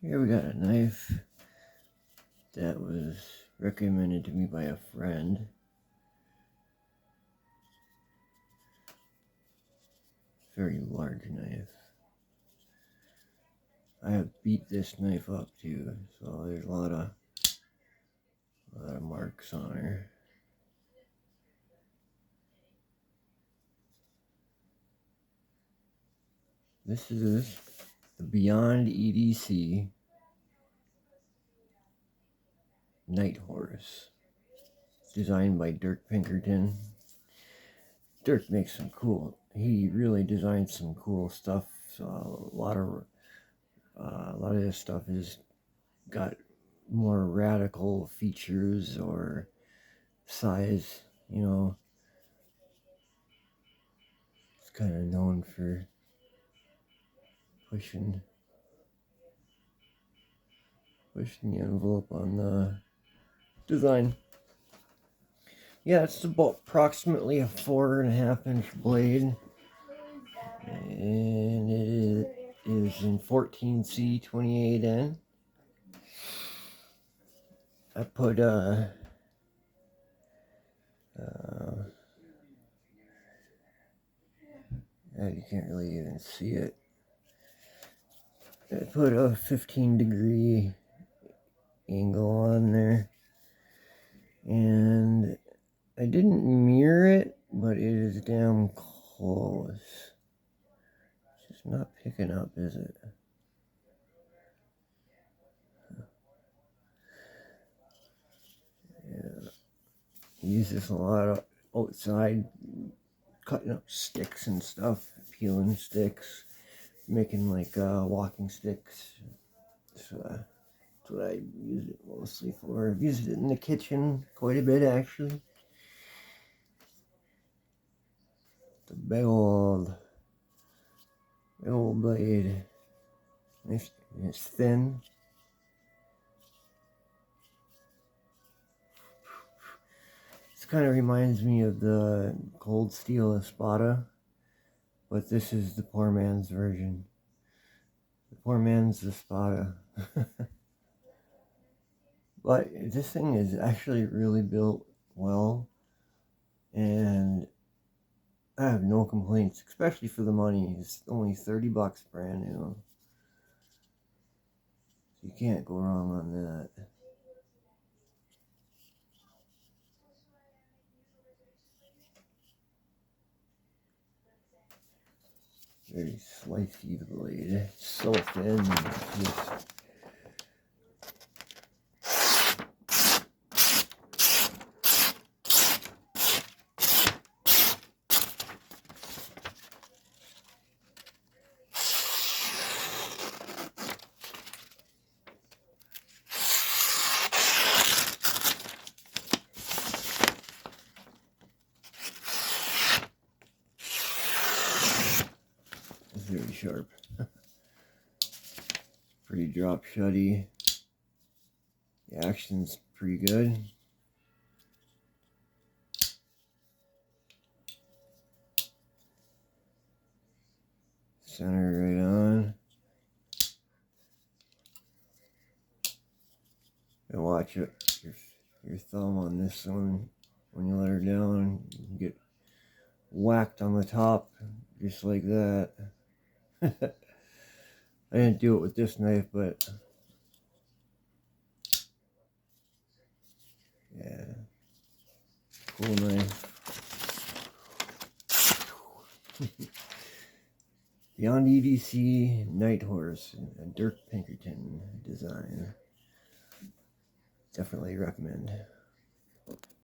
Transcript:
Here we got a knife that was recommended to me by a friend. Very large knife. I have beat this knife up too, so there's a lot of marks on her. This is the Byond Edc Night Horse, designed by Dirk Pinkerton. Dirk makes some cool. He really designs some cool stuff. So a lot of this stuff has got more radical features or size. You know, it's kind of known for pushing the envelope on the design. Yeah, it's about approximately a 4.5-inch blade, and it is in 14C 28N. I put you can't really even see it. I put a 15-degree angle on there, and I didn't mirror it, but it is damn close. It's just not picking up, is it? Yeah. I use this a lot of outside, cutting up sticks and stuff, peeling sticks, making like walking sticks. So that's what I use it mostly for. I've used it in the kitchen quite a bit, actually. It's a big old blade. It's thin. This kind of reminds me of the Cold Steel Espada, but this is the poor man's version. The poor man's Espada. But this thing is actually really built well, and I have no complaints, especially for the money. It's only $30 brand new. You can't go wrong on that. Very slicey blade. It's so thin. It's just very sharp. Pretty drop shutty. The action's pretty good. Center right on. And watch it. Your thumb on this one. When you let her down, you can get whacked on the top just like that. I didn't do it with this knife, but yeah, cool knife. Byond Edc Night Horse, a Dirk Pinkerton design. Definitely recommend.